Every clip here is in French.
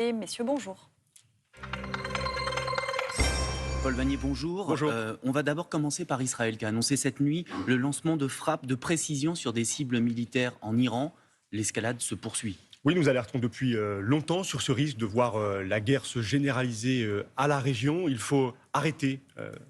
Et messieurs, bonjour. Paul Vanier, bonjour. Bonjour. On va d'abord commencer par Israël, qui a annoncé cette nuit le lancement de frappes de précision sur des cibles militaires en Iran. L'escalade se poursuit. Oui, nous alertons depuis longtemps sur ce risque de voir la guerre se généraliser à la région. Il faut arrêter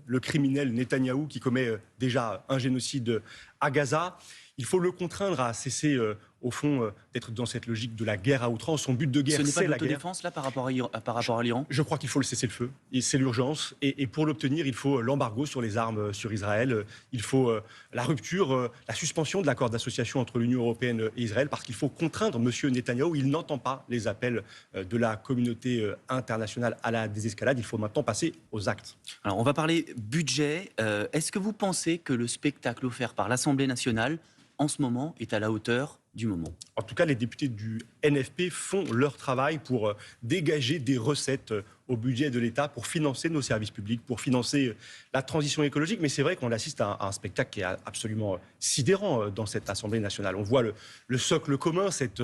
le criminel Netanyahou qui commet déjà un génocide à Gaza. Il faut le contraindre à cesser, au fond, d'être dans cette logique de la guerre à outrance. Son but de guerre, Ce n'est pas c'est de la guerre. l'autodéfense, là, par rapport à l'Iran? Je crois qu'il faut le cessez-le-feu. Et c'est l'urgence. Et pour l'obtenir, il faut l'embargo sur les armes sur Israël. Il faut la rupture, la suspension de l'accord d'association entre l'Union européenne et Israël, parce qu'il faut contraindre M. Netanyahou. Il n'entend pas les appels de la communauté internationale à la désescalade. Il faut maintenant passer aux actes. Alors, on va parler budget. Est-ce que vous pensez que le spectacle offert par l'Assemblée nationale, en ce moment, est à la hauteur du moment? En tout cas, les députés du NFP font leur travail pour dégager des recettes au budget de l'État pour financer nos services publics, pour financer la transition écologique. Mais c'est vrai qu'on assiste à un spectacle qui est absolument sidérant dans cette Assemblée nationale. On voit le socle commun, cette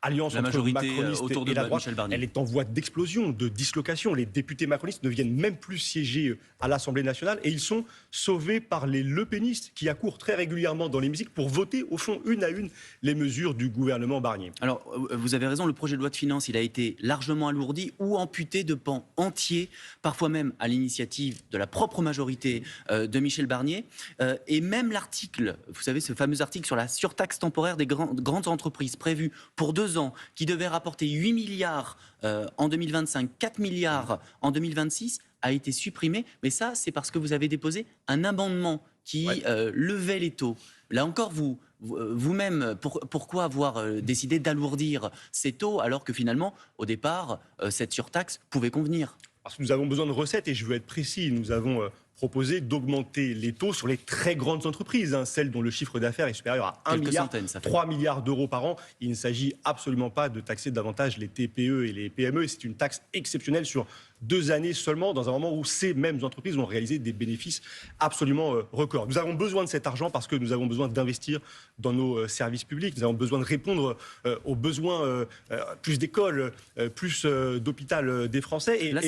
alliance La entre majorité macronistes autour de et la droite. Michel Barnier. Elle est en voie d'explosion, de dislocation. Les députés macronistes ne viennent même plus siéger à l'Assemblée nationale et ils sont sauvés par les lepénistes qui accourent très régulièrement dans l'hémicycle pour voter, au fond, une à une, les mesures du gouvernement Barnier. Alors, vous avez raison, le projet de loi de finances, il a été largement alourdi ou amputé de pans entiers, parfois même à l'initiative de la propre majorité de Michel Barnier. Et même l'article, vous savez, ce fameux article sur la surtaxe temporaire des grandes entreprises prévu pour 2 ans, qui devait rapporter 8 milliards en 2025, 4 milliards en 2026, a été supprimé. Mais ça, c'est parce que vous avez déposé un amendement qui levait les taux. Là encore, vous-même, pourquoi avoir décidé d'alourdir ces taux alors que finalement, au départ, cette surtaxe pouvait convenir? Parce que nous avons besoin de recettes et je veux être précis. Nous avons proposé d'augmenter les taux sur les très grandes entreprises, celles dont le chiffre d'affaires est supérieur à 1 milliard, 3 milliards d'euros par an. Il ne s'agit absolument pas de taxer davantage les TPE et les PME. C'est une taxe exceptionnelle sur 2 années seulement, dans un moment où ces mêmes entreprises ont réalisé des bénéfices absolument records. Nous avons besoin de cet argent parce que nous avons besoin d'investir dans nos services publics. Nous avons besoin de répondre aux besoins, plus d'écoles, plus d'hôpital des Français. Et là,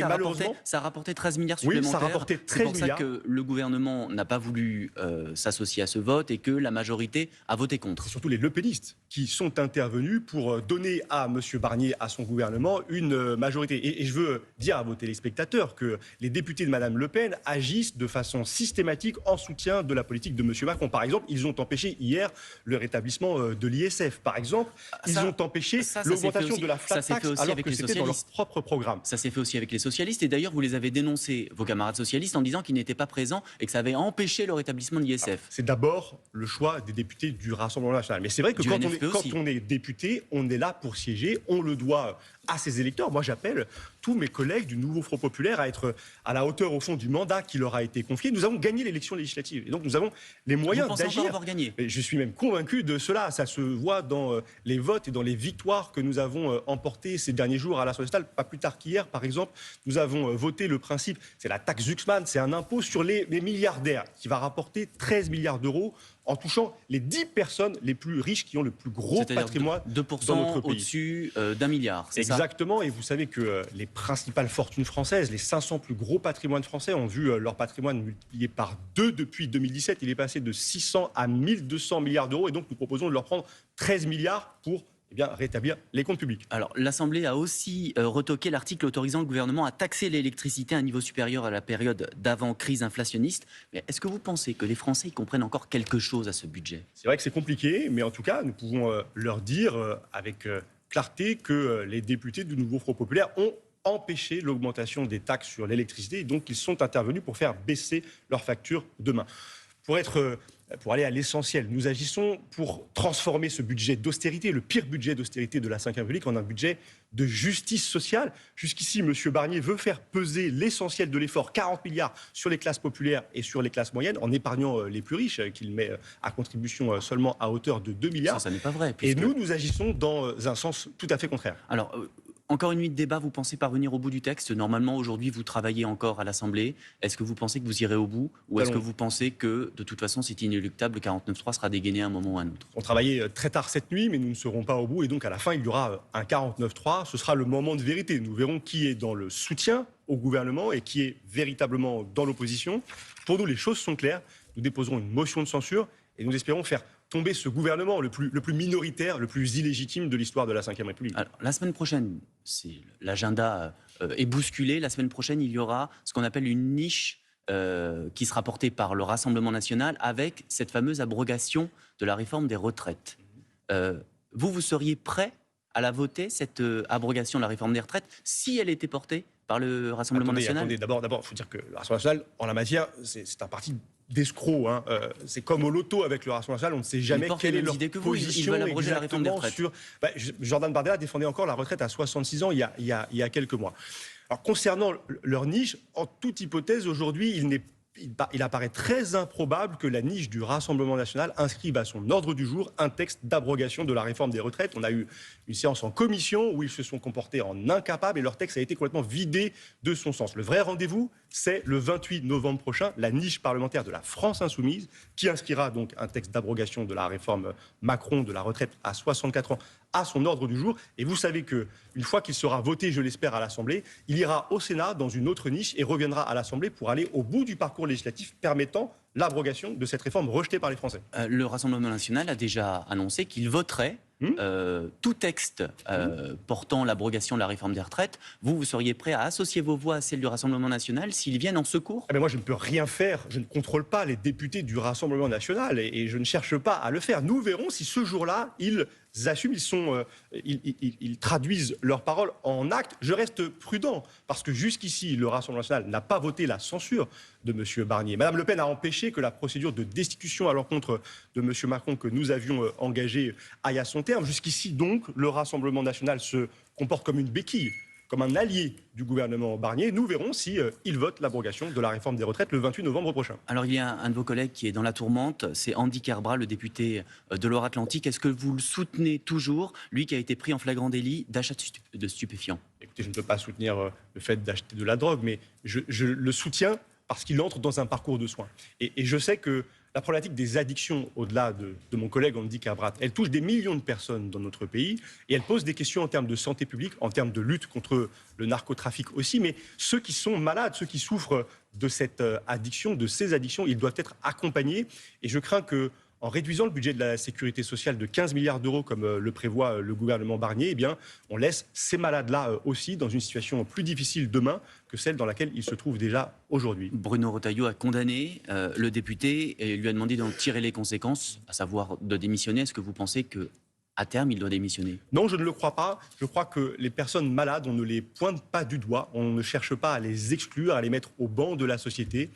ça a rapporté 13 milliards supplémentaires. Oui, ça a rapporté 13 milliards. C'est pour ça que le gouvernement n'a pas voulu s'associer à ce vote et que la majorité a voté contre. C'est surtout les lepénistes qui sont intervenus pour donner à M. Barnier, à son gouvernement, une majorité. Et je veux dire à vos téléspectateurs que les députés de Mme Le Pen agissent de façon systématique en soutien de la politique de M. Macron. Par exemple, ils ont empêché hier le rétablissement de l'ISF. Par exemple, ils ont empêché l'augmentation de la flat tax alors que c'était dans leur propre programme. Ça s'est fait aussi avec les socialistes. Et d'ailleurs, vous les avez dénoncés, vos camarades socialistes, en disant qu'ils n'étaient pas présents et que ça avait empêché le rétablissement de l'ISF. C'est d'abord le choix des députés du Rassemblement national. Mais c'est vrai que quand on est député, on est là pour siéger, on le doit à ses électeurs. Moi, j'appelle tous mes collègues du nouveau Front populaire à être à la hauteur, au fond, du mandat qui leur a été confié. Nous avons gagné l'élection législative. Et donc, nous avons les moyens d'agir. Vous pensez avoir gagné ? Et je suis même convaincu de cela. Ça se voit dans les votes et dans les victoires que nous avons emportées ces derniers jours à l'Assemblée nationale. Pas plus tard qu'hier, par exemple, nous avons voté le principe, c'est la taxe Zuxman, c'est un impôt sur les milliardaires qui va rapporter 13 milliards d'euros en touchant les 10 personnes les plus riches qui ont le plus gros patrimoine 2% dans notre pays. Au-dessus d'1 milliard, c'est ça ? Exactement, et vous savez que les principales fortunes françaises, les 500 plus gros patrimoines français ont vu leur patrimoine multiplié par 2 depuis 2017. Il est passé de 600 à 1200 milliards d'euros, et donc nous proposons de leur prendre 13 milliards pour rétablir les comptes publics. Alors, l'Assemblée a aussi retoqué l'article autorisant le gouvernement à taxer l'électricité à un niveau supérieur à la période d'avant-crise inflationniste. Mais est-ce que vous pensez que les Français y comprennent encore quelque chose à ce budget ? C'est vrai que c'est compliqué, mais en tout cas, nous pouvons leur dire avec clarté que les députés du nouveau Front populaire ont empêché l'augmentation des taxes sur l'électricité, et donc ils sont intervenus pour faire baisser leurs factures demain. Pour aller à l'essentiel, nous agissons pour transformer ce budget d'austérité, le pire budget d'austérité de la Ve République, en un budget de justice sociale. Jusqu'ici, M. Barnier veut faire peser l'essentiel de l'effort, 40 milliards, sur les classes populaires et sur les classes moyennes, en épargnant les plus riches, qu'il met à contribution seulement à hauteur de 2 milliards. Ça n'est pas vrai. Et nous agissons dans un sens tout à fait contraire. Alors, Encore une nuit de débat, vous pensez parvenir au bout du texte? Normalement, aujourd'hui, vous travaillez encore à l'Assemblée. Est-ce que vous pensez que vous irez au bout? Ou est-ce que vous pensez que, de toute façon, c'est inéluctable, le 49.3 sera dégainé à un moment ou à un autre? On travaillait très tard cette nuit, mais nous ne serons pas au bout. Et donc, à la fin, il y aura un 49.3. Ce sera le moment de vérité. Nous verrons qui est dans le soutien au gouvernement et qui est véritablement dans l'opposition. Pour nous, les choses sont claires. Nous déposerons une motion de censure et nous espérons faire tomber ce gouvernement le plus minoritaire, le plus illégitime de l'histoire de la Ve République. Alors, la semaine prochaine, l'agenda est bousculé. La semaine prochaine, il y aura ce qu'on appelle une niche qui sera portée par le Rassemblement national avec cette fameuse abrogation de la réforme des retraites. Vous seriez prêt à la voter, cette abrogation de la réforme des retraites, si elle était portée par le Rassemblement national? D'abord, il faut dire que le Rassemblement national, en la matière, c'est un parti d'escrocs. Hein. C'est comme au loto avec le Rassemblement national, on ne sait jamais quelle est leur position exactement sur... Jordan Bardella défendait encore la retraite à 66 ans il y a quelques mois. Alors, concernant leur niche, en toute hypothèse, aujourd'hui, il apparaît très improbable que la niche du Rassemblement national inscrive à son ordre du jour un texte d'abrogation de la réforme des retraites. On a eu une séance en commission où ils se sont comportés en incapables et leur texte a été complètement vidé de son sens. Le vrai rendez-vous, c'est le 28 novembre prochain, la niche parlementaire de la France insoumise qui inscrira donc un texte d'abrogation de la réforme Macron de la retraite à 64 ans à son ordre du jour. Et vous savez qu'une fois qu'il sera voté, je l'espère, à l'Assemblée, il ira au Sénat dans une autre niche et reviendra à l'Assemblée pour aller au bout du parcours législatif permettant l'abrogation de cette réforme rejetée par les Français. Le Rassemblement national a déjà annoncé qu'il voterait tout texte portant l'abrogation de la réforme des retraites. Vous seriez prêt à associer vos voix à celles du Rassemblement national s'ils viennent en secours? Moi, je ne peux rien faire. Je ne contrôle pas les députés du Rassemblement national et je ne cherche pas à le faire. Nous verrons si ce jour-là, ils assument, ils traduisent leurs paroles en actes. Je reste prudent parce que jusqu'ici, le Rassemblement national n'a pas voté la censure de M. Barnier. Mme Le Pen a empêché que la procédure de destitution à l'encontre de M. Macron que nous avions engagée aille à son terme. Jusqu'ici, donc, le Rassemblement national se comporte comme une béquille, comme un allié du gouvernement Barnier. Nous verrons si il vote l'abrogation de la réforme des retraites le 28 novembre prochain. Alors, il y a un de vos collègues qui est dans la tourmente, c'est Andy Kerbrat, le député de Loire-Atlantique. Est-ce que vous le soutenez toujours, lui qui a été pris en flagrant délit d'achat de stupéfiants? Écoutez, je ne peux pas soutenir le fait d'acheter de la drogue, mais je le soutiens parce qu'il entre dans un parcours de soins. Et je sais que la problématique des addictions, au-delà de mon collègue Andy Kerbrat, elle touche des millions de personnes dans notre pays et elle pose des questions en termes de santé publique, en termes de lutte contre le narcotrafic aussi. Mais ceux qui sont malades, ceux qui souffrent de cette addiction, de ces addictions, ils doivent être accompagnés. Et je crains que, en réduisant le budget de la sécurité sociale de 15 milliards d'euros, comme le prévoit le gouvernement Barnier, eh bien, on laisse ces malades-là aussi dans une situation plus difficile demain que celle dans laquelle ils se trouvent déjà aujourd'hui. Bruno Retailleau a condamné le député et lui a demandé d'en tirer les conséquences, à savoir de démissionner. Est-ce que vous pensez qu'à terme, il doit démissionner? Non, je ne le crois pas. Je crois que les personnes malades, on ne les pointe pas du doigt, on ne cherche pas à les exclure, à les mettre au banc de la société.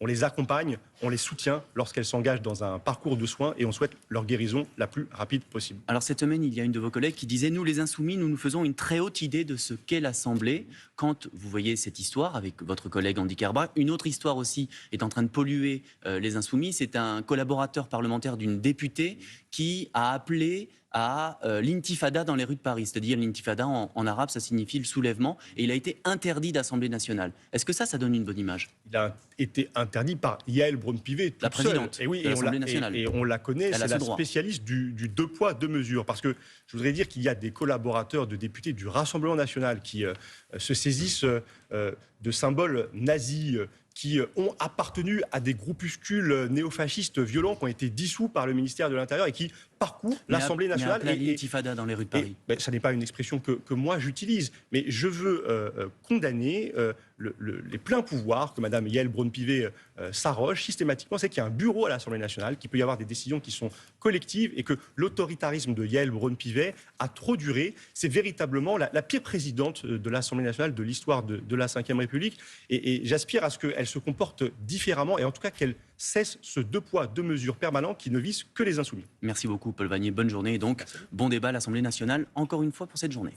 On les accompagne, on les soutient lorsqu'elles s'engagent dans un parcours de soins et on souhaite leur guérison la plus rapide possible. Alors cette semaine, il y a une de vos collègues qui disait « Nous, les Insoumis, nous nous faisons une très haute idée de ce qu'est l'Assemblée ». Quand vous voyez cette histoire avec votre collègue Andy Kerbrat, une autre histoire aussi est en train de polluer les Insoumis. C'est un collaborateur parlementaire d'une députée qui a appelé à l'intifada dans les rues de Paris. C'est-à-dire l'intifada en arabe, ça signifie le soulèvement. Et il a été interdit d'Assemblée nationale. Est-ce que ça donne une bonne image? Il a été interdit par Yael Braun-Pivet, la présidente de l'Assemblée nationale. Et on la connaît, c'est la spécialiste du deux poids, deux mesures. Parce que je voudrais dire qu'il y a des collaborateurs de députés du Rassemblement national qui se saisissent de symboles nazis, qui ont appartenu à des groupuscules néofascistes violents qui ont été dissous par le ministère de l'Intérieur et qui parcourent l'Assemblée nationale. Et l'intifada dans les rues de Paris. Ça n'est pas une expression que moi j'utilise, mais je veux condamner les pleins pouvoirs que Mme Yael Braun-Pivet s'arroge systématiquement. C'est qu'il y a un bureau à l'Assemblée nationale, qu'il peut y avoir des décisions qui sont collectives et que l'autoritarisme de Yael Braun-Pivet a trop duré. C'est véritablement la pire présidente de l'Assemblée nationale de l'histoire de la Ve République. Et j'aspire à ce qu'elle se comporte différemment et en tout cas qu'elle cesse ce deux poids, deux mesures permanent qui ne vise que les insoumis. Merci beaucoup Paul Vannier, bonne journée et donc bon débat à l'Assemblée nationale encore une fois pour cette journée.